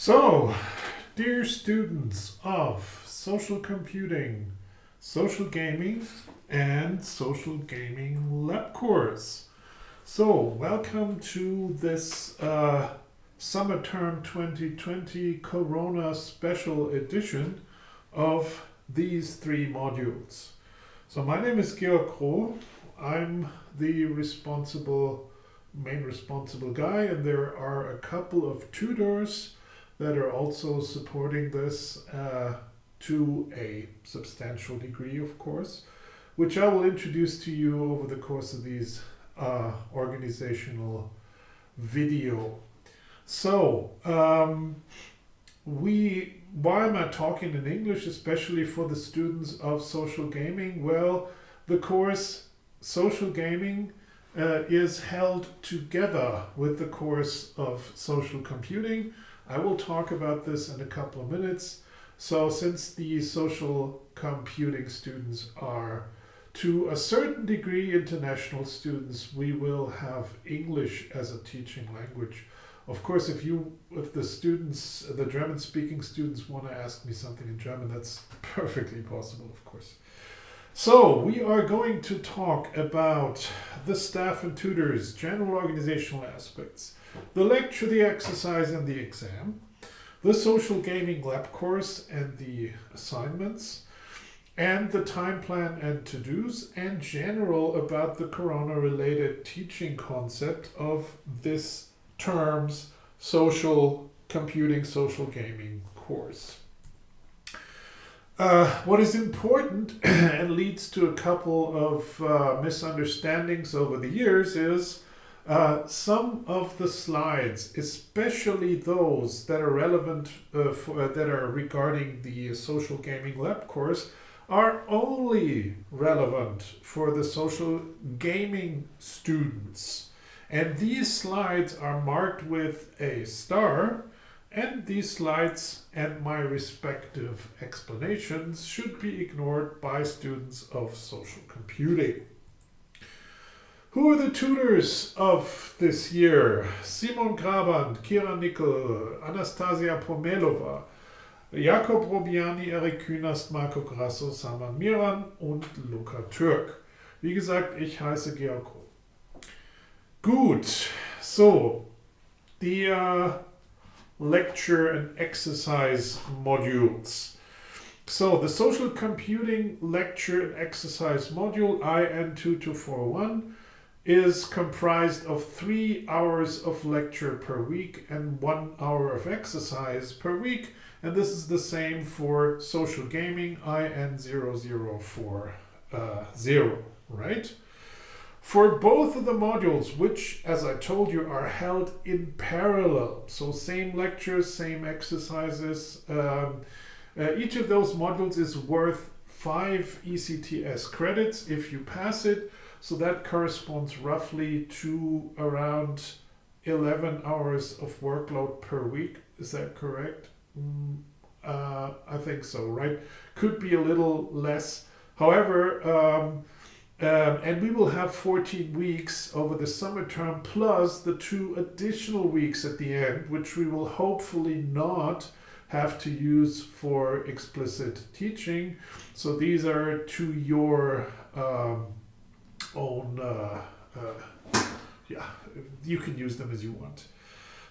So, dear students of social computing, social gaming, and social gaming lab course. So, welcome to this summer term 2020 Corona special edition of these three modules. So, my name is Georg Kroh. I'm the main responsible guy, and there are a couple of tutors that are also supporting this to a substantial degree, of course, which I will introduce to you over the course of these organizational video. So, why am I talking in English, especially for the students of social gaming? Well, the course Social Gaming is held together with the course of Social Computing. I will talk about this in a couple of minutes. So since the social computing students are to a certain degree international students, we will have English as a teaching language. Of course, if the German speaking students want to ask me something in German, that's perfectly possible, of course. So we are going to talk about the staff and tutors, general organizational aspects, the lecture, the exercise, and the exam, the social gaming lab course and the assignments, and the time plan and to-dos, and general about the corona-related teaching concept of this term's social computing, social gaming course. What is important and leads to a couple of misunderstandings over the years is some of the slides, especially those that are relevant that are regarding the social gaming lab course, are only relevant for the social gaming students. And these slides are marked with a star, and these slides and my respective explanations should be ignored by students of social computing. Who are the tutors of this year? Simon Graband, Kira Nickel, Anastasia Pomelova, Jakob Robiani, Erik Künast, Marco Grasso, Saman Miran und Luca Türk. Wie gesagt, ich heiße Georg Kroh. Gut, so, the lecture and exercise modules. So the social computing lecture and exercise module IN2241 is comprised of 3 hours of lecture per week and 1 hour of exercise per week, and this is the same for social gaming IN0040, right? For both of the modules, which, as I told you, are held in parallel, so same lectures, same exercises, each of those modules is worth 5 ECTS credits if you pass it, so that corresponds roughly to around 11 hours of workload per week. Is that correct? I think so, right? Could be a little less. However, and we will have 14 weeks over the summer term plus the 2 additional weeks at the end, which we will hopefully not have to use for explicit teaching. So these are to your own, you can use them as you want.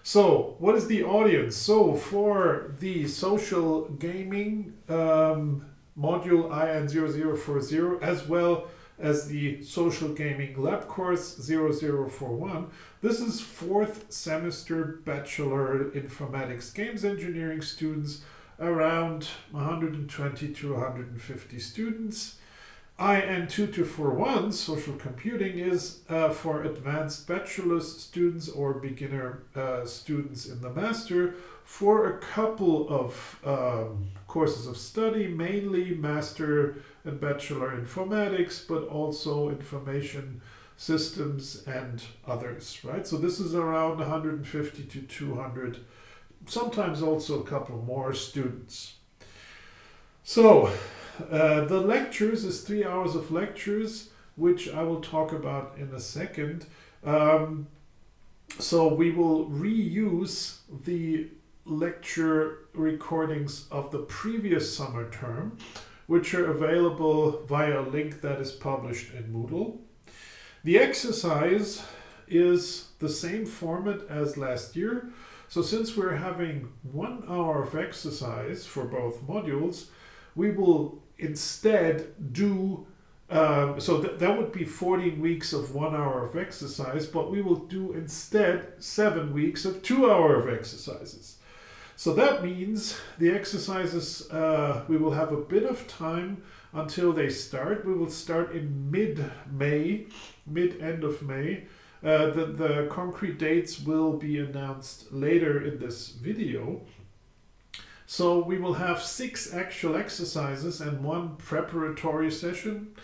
So what is the audience? So for the social gaming module IN0040, as well as the social gaming lab course 0041. This is 4th semester Bachelor Informatics Games Engineering students, around 120 to 150 students. IN2241, Social Computing, is for advanced bachelor's students or beginner students in the master for a couple of courses of study, mainly master and bachelor informatics, but also information systems and others, right? So this is around 150 to 200, sometimes also a couple more students. So the lectures is 3 hours of lectures, which I will talk about in a second. So we will reuse the lecture recordings of the previous summer term, which are available via a link that is published in Moodle. The exercise is the same format as last year. So since we're having 1 hour of exercise for both modules, we will instead do, that would be 14 weeks of 1 hour of exercise, but we will do instead 7 weeks of 2 hours of exercises. So that means the exercises, we will have a bit of time until they start. We will start in mid-May, mid-end of May. The concrete dates will be announced later in this video. So we will have 6 actual exercises and 1 preparatory session.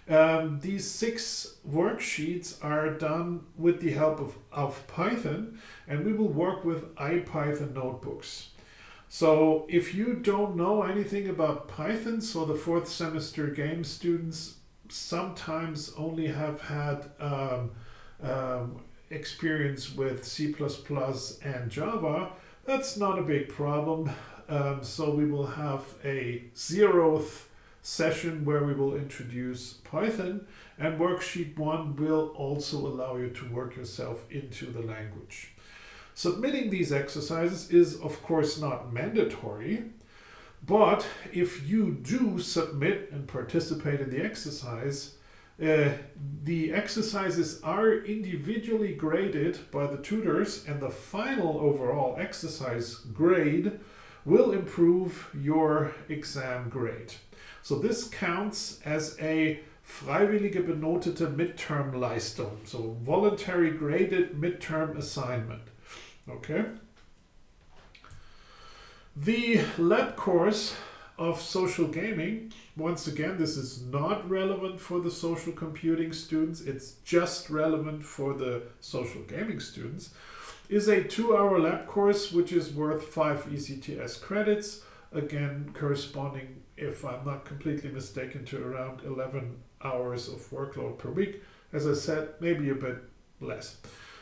These 6 worksheets are done with the help of Python, and we will work with IPython notebooks. So if you don't know anything about Python, so the 4th semester game students sometimes only have had experience with C++ and Java, that's not a big problem. So we will have a 0th session where we will introduce Python, and worksheet 1 will also allow you to work yourself into the language. Submitting these exercises is of course not mandatory, but if you do submit and participate in the exercise, the exercises are individually graded by the tutors, and the final overall exercise grade will improve your exam grade. So this counts as a freiwillige benotete Midterm-Leistung, so voluntary graded midterm assignment. Okay. The lab course of social gaming, once again, this is not relevant for the social computing students, it's just relevant for the social gaming students, is a 2-hour lab course which is worth 5 ECTS credits, again corresponding, if I'm not completely mistaken, to around 11 hours of workload per week. As I said, maybe a bit less.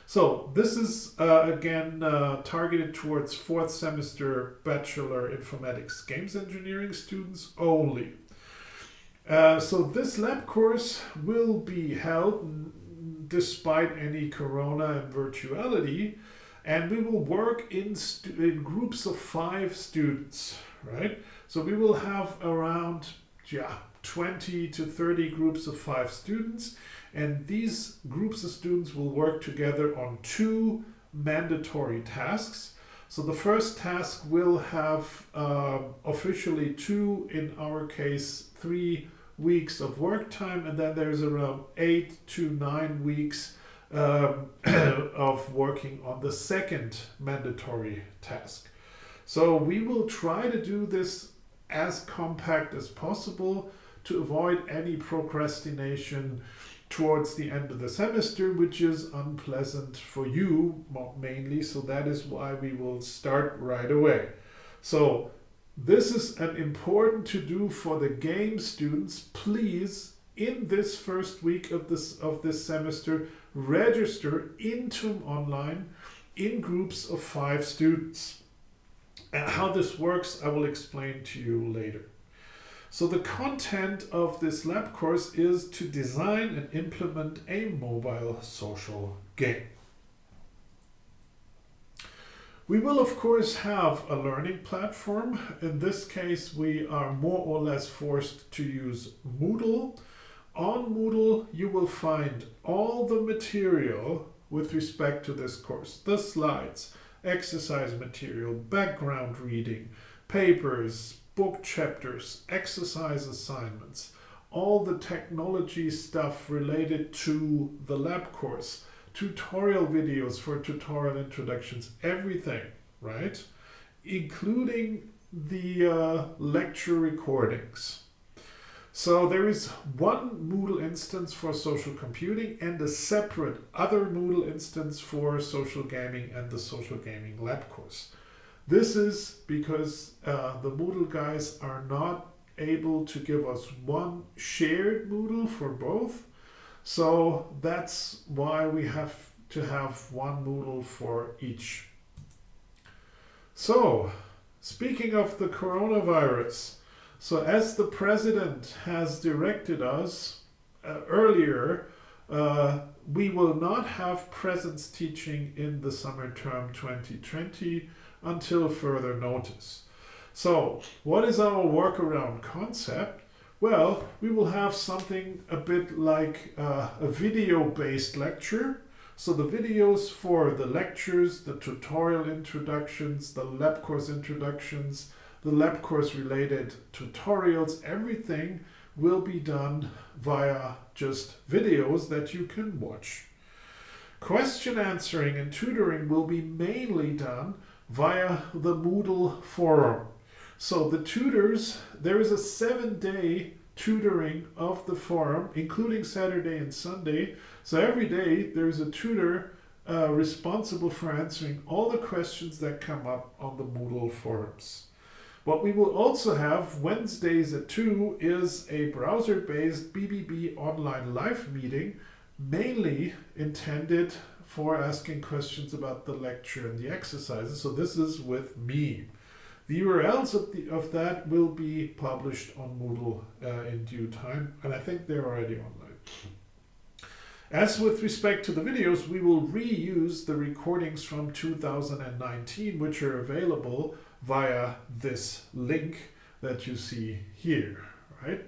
So this is again targeted towards 4th semester Bachelor Informatics Games Engineering students only. So this lab course will be held despite any corona and virtuality, and we will work in groups of 5 students, right? So we will have around 20 to 30 groups of 5 students, and these groups of students will work together on 2 mandatory tasks. So the first task will have officially 2, in our case 3 weeks of work time, and then there's around 8 to 9 weeks of working on the second mandatory task. So we will try to do this as compact as possible to avoid any procrastination towards the end of the semester, which is unpleasant for you mainly, so that is why we will start right away. So this is an important to do for the game students. Please, in this first week of this semester, register into online in groups of 5 students. And how this works, I will explain to you later. So the content of this lab course is to design and implement a mobile social game. We will of course have a learning platform. In this case, we are more or less forced to use Moodle. On Moodle, you will find all the material with respect to this course. The slides, exercise material, background reading, papers, book chapters, exercise assignments, all the technology stuff related to the lab course, tutorial videos for tutorial introductions, everything, right? Including the lecture recordings. So there is one Moodle instance for social computing and a separate other Moodle instance for social gaming and the social gaming lab course. This is because the Moodle guys are not able to give us one shared Moodle for both. So that's why we have to have one Moodle for each. So, speaking of the coronavirus, so as the president has directed us earlier, we will not have presence teaching in the summer term 2020 until further notice. So, what is our workaround concept? Well, we will have something a bit like a video-based lecture. So the videos for the lectures, the tutorial introductions, the lab course introductions, the lab course related tutorials, everything will be done via just videos that you can watch. Question answering and tutoring will be mainly done via the Moodle forum. So the tutors, there is a 7-day tutoring of the forum, including Saturday and Sunday. So every day there's a tutor responsible for answering all the questions that come up on the Moodle forums. What we will also have Wednesdays at 2 is a browser-based BBB online live meeting, mainly intended for asking questions about the lecture and the exercises. So this is with me. The URLs of that will be published on Moodle in due time, and I think they're already online. As with respect to the videos, we will reuse the recordings from 2019, which are available via this link that you see here, right?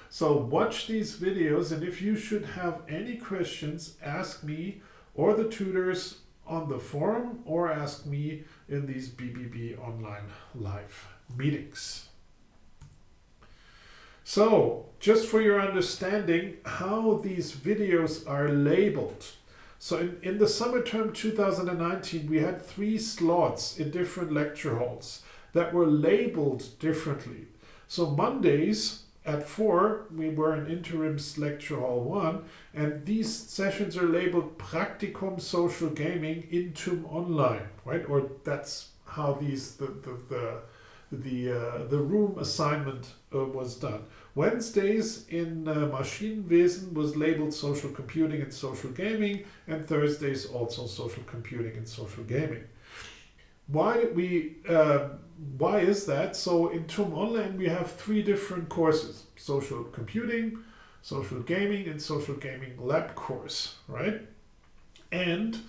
So watch these videos, and if you should have any questions, ask me or the tutors on the forum, or ask me in these BBB online live meetings. So, just for your understanding how these videos are labeled. So in the summer term 2019, we had 3 slots in different lecture halls that were labeled differently. So Mondays at 4, we were in Interims Lecture Hall 1, and these sessions are labeled Practicum Social Gaming Intum Online, right? Or that's how these the room assignment was done. Wednesdays in Maschinenwesen was labeled Social Computing and Social Gaming, and Thursdays also Social Computing and Social Gaming. Why is that? So in TUM Online we have 3 different courses: Social Computing, Social Gaming, and Social Gaming Lab course, right? And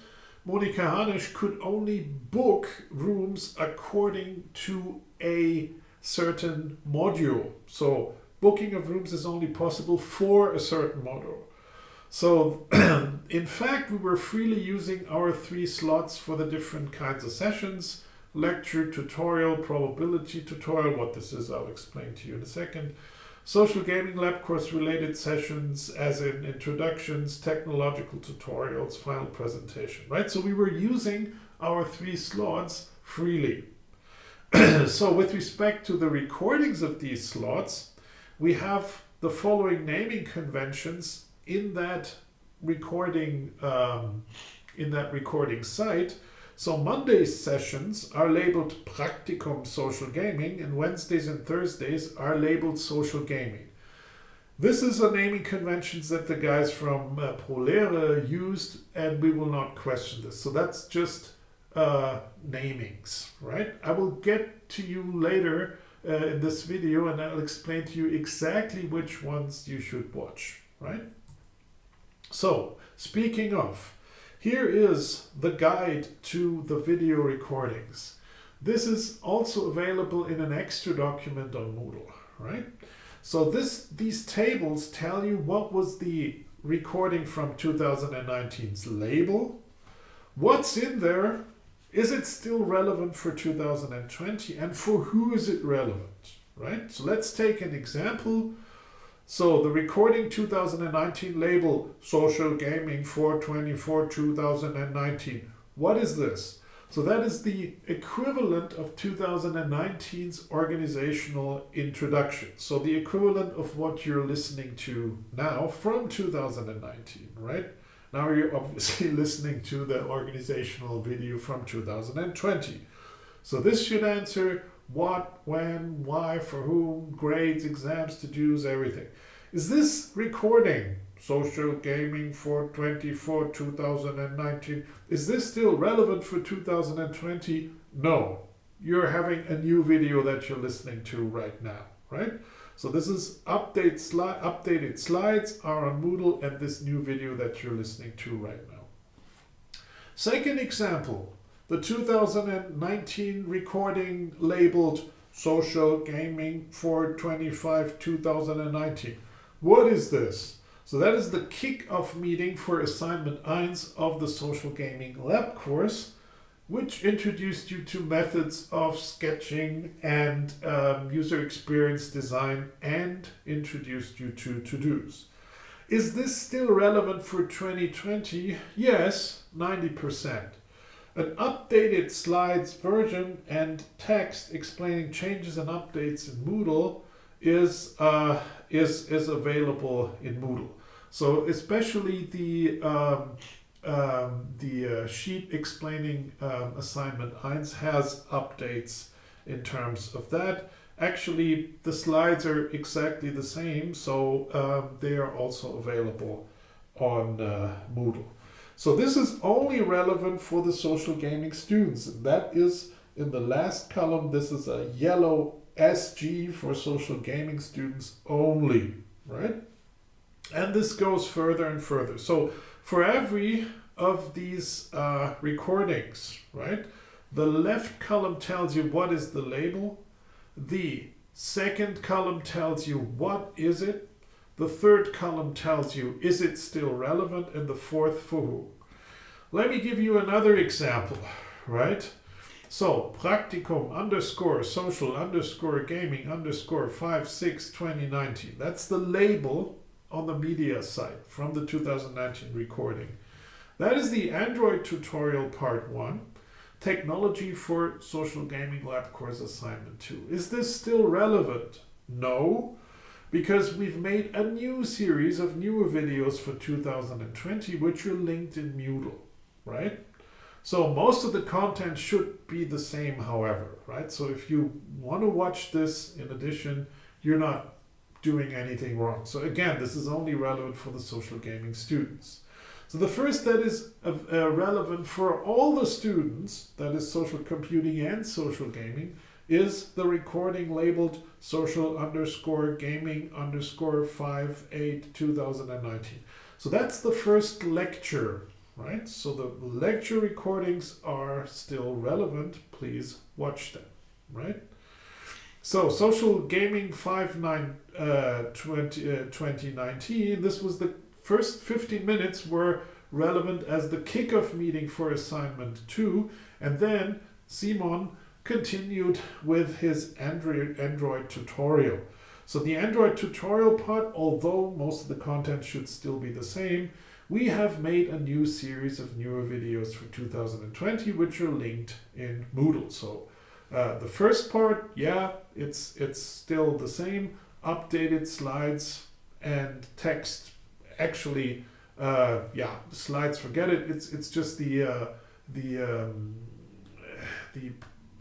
Monika Hanisch could only book rooms according to a certain module. So booking of rooms is only possible for a certain module. So in fact, we were freely using our 3 slots for the different kinds of sessions: lecture, tutorial, probability tutorial. What this is, I'll explain to you in a second. Social Gaming Lab course related sessions, as in introductions, technological tutorials, final presentation, right? So we were using our 3 slots freely. So with respect to the recordings of these slots, we have the following naming conventions in that recording site. So Monday's sessions are labeled Practicum Social Gaming, and Wednesdays and Thursdays are labeled Social Gaming. This is a naming conventions that the guys from ProLehre used, and we will not question this. So that's just namings, right? I will get to you later in this video, and I'll explain to you exactly which ones you should watch, right? So, speaking of, here is the guide to the video recordings. This is also available in an extra document on Moodle, right? So these tables tell you what was the recording from 2019's label, what's in there, is it still relevant for 2020, and for who is it relevant, right? So let's take an example. So the recording 2019 label, Social Gaming 424 2019. What is this? So that is the equivalent of 2019's organizational introduction. So the equivalent of what you're listening to now from 2019, right? Now you're obviously listening to the organizational video from 2020. So this should answer what, when, why, for whom, grades, exams, to-dos, everything. Is this recording, Social Gaming 424 2019, is this still relevant for 2020? No. you're having a new video that you're listening to right now, right? So this is updated slides are on Moodle and this new video that you're listening to right now. Second example, the 2019 recording labeled Social Gaming for 25-2019. What is this? So that is the kick-off meeting for assignment 1 of the Social Gaming Lab course, which introduced you to methods of sketching and user experience design and introduced you to to-dos. Is this still relevant for 2020? Yes, 90%. An updated slides version and text explaining changes and updates in Moodle is available in Moodle. So especially the sheet explaining assignment 1 has updates in terms of that. Actually, the slides are exactly the same, so they are also available on Moodle. So this is only relevant for the social gaming students. And that is in the last column. This is a yellow SG for social gaming students only, right? And this goes further and further. So for every of these recordings, right, the left column tells you what is the label. The second column tells you what is it. The third column tells you is it still relevant, and the fourth for who. Let me give you another example, right? So practicum _ social _ gaming _ 5/6 2019. That's the label on the media site from the 2019 recording. That is the Android tutorial part 1. Technology for Social Gaming Lab Course Assignment 2. Is this still relevant? No, because we've made a new series of newer videos for 2020 which are linked in Moodle, right? So most of the content should be the same, however, right? So if you want to watch this in addition, you're not doing anything wrong. So again, this is only relevant for the social gaming students. So the first that is relevant for all the students, that is social computing and social gaming, is the recording labeled social _ gaming _ 5/8 2019. So that's the first lecture, right? So the lecture recordings are still relevant. Please watch them, right? So social gaming 2019, this was the first 15 minutes were relevant as the kickoff meeting for assignment 2, and then Simon continued with his Android tutorial. So the Android tutorial part, although most of the content should still be the same, we have made a new series of newer videos for 2020 which are linked in Moodle. So the first part, yeah, it's still the same, updated slides and text. Actually, yeah, the slides, forget it. It's just the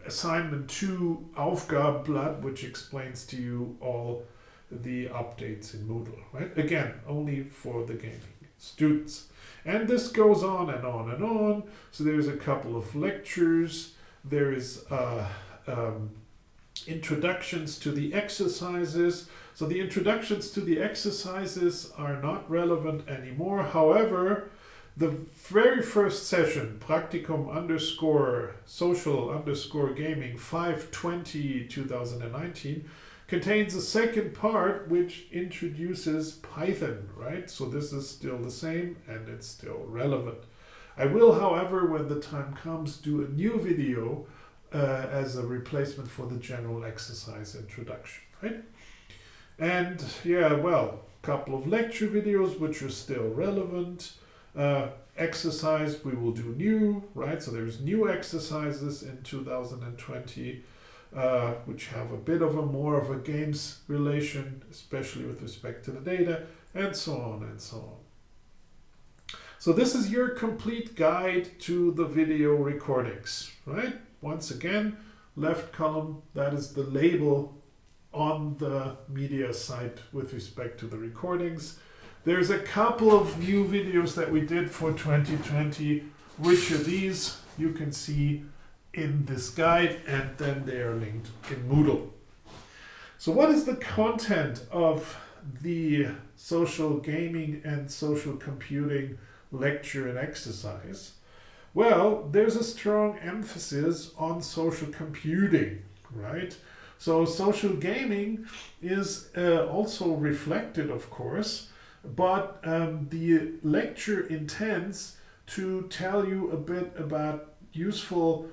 assignment 2 Aufgabenblatt, which explains to you all the updates in Moodle, right? Again, only for the gaming students. And this goes on and on and on. So there's a couple of lectures. There is introductions to the exercises. So the introductions to the exercises are not relevant anymore. However, the very first session, practicum _ social _ gaming 5/20 2019, contains a second part which introduces Python, right? So this is still the same and it's still relevant. I will, however, when the time comes, do a new video as a replacement for the general exercise introduction, right? And yeah, well, a couple of lecture videos which are still relevant. Exercise we will do new, right? So there's new exercises in 2020 which have a bit of a more of a games relation, especially with respect to the data, and so on and so on. So this is your complete guide to the video recordings, right? Once again, left column, that is the label on the media site with respect to the recordings. There's a couple of new videos that we did for 2020. Which are these? You can see in this guide, and then they are linked in Moodle. So what is the content of the social gaming and social computing lecture and exercise? Well, there's a strong emphasis on social computing, right? So social gaming is also reflected, of course, but the lecture intends to tell you a bit about useful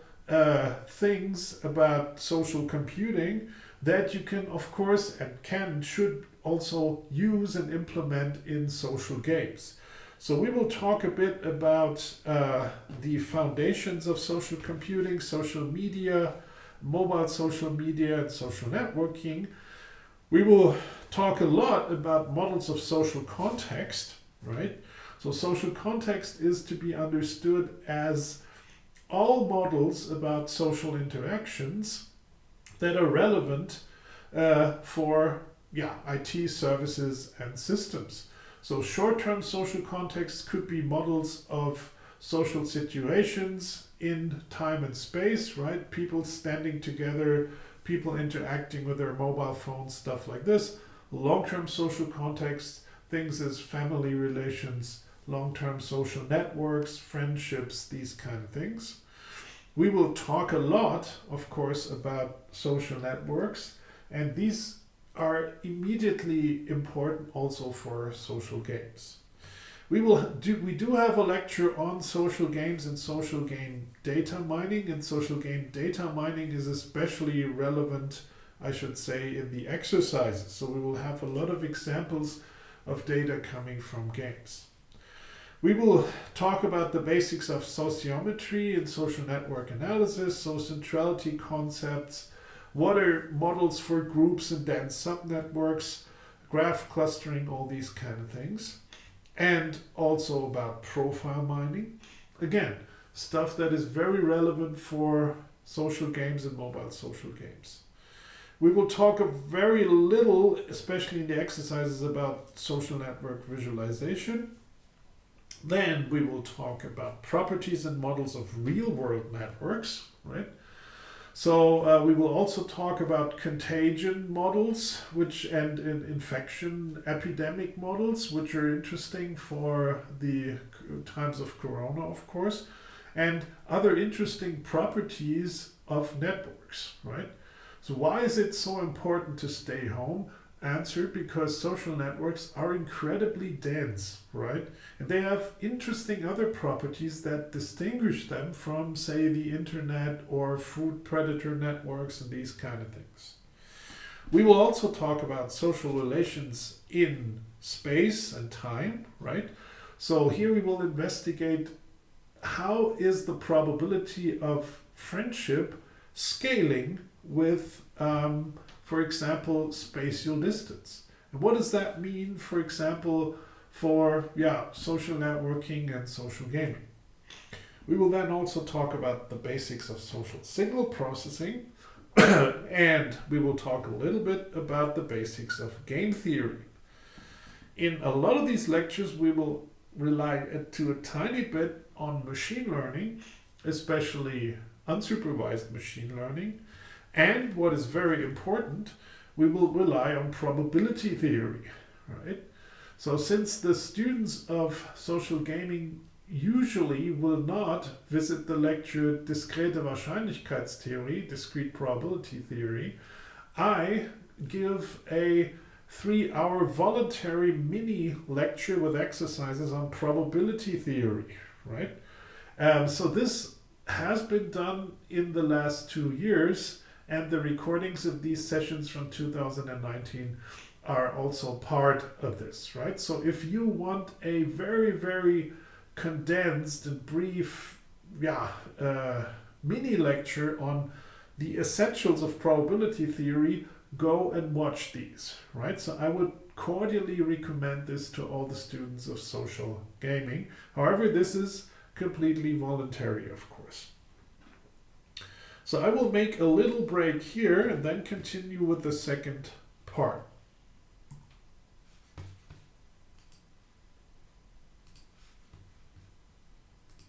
things about social computing that you can, of course, and should also use and implement in social games. So we will talk a bit about the foundations of social computing, social media, mobile social media, and social networking. We will talk a lot about models of social context, right? So social context is to be understood as all models about social interactions that are relevant for IT services and systems. So short-term social contexts could be models of social situations in time and space, right? People standing together, people interacting with their mobile phones, stuff like this. Long-term social contexts, things as family relations, long-term social networks, friendships, these kind of things. We will talk a lot, of course, about social networks, and these are immediately important also for social games. We do have a lecture on social games and social game data mining, and social game data mining is especially relevant, I should say, in the exercises. So we will have a lot of examples of data coming from games. We will talk about the basics of sociometry and social network analysis, so centrality concepts, what are models for groups and dense subnetworks, graph clustering, all these kind of things. And also about profile mining. Again, stuff that is very relevant for social games and mobile social games. We will talk a very little, especially in the exercises, about social network visualization. Then we will talk about properties and models of real-world networks, right? So we will also talk about contagion models, and infection epidemic models, which are interesting for the times of Corona, of course, and other interesting properties of networks, right? So why is it so important to stay home? Answer: because social networks are incredibly dense, right? And they have interesting other properties that distinguish them from, say, the internet or food predator networks and these kind of things. We will also talk about social relations in space and time, right? So here we will investigate how is the probability of friendship scaling with for example, spatial distance. And what does that mean, for example, for social networking and social gaming? We will then also talk about the basics of social signal processing, and we will talk a little bit about the basics of game theory. In a lot of these lectures, we will rely to a tiny bit on machine learning, especially unsupervised machine learning. And what is very important, we will rely on probability theory, right? So since the students of social gaming usually will not visit the lecture Diskrete Wahrscheinlichkeitstheorie, discrete probability theory, I give a 3-hour voluntary mini lecture with exercises on probability theory, right? So this has been done in the last 2 years, and the recordings of these sessions from 2019 are also part of this, right? So if you want a very, very condensed and brief mini lecture on the essentials of probability theory, go and watch these, right? So I would cordially recommend this to all the students of social gaming. However, this is completely voluntary, of course. So I will make a little break here and then continue with the second part.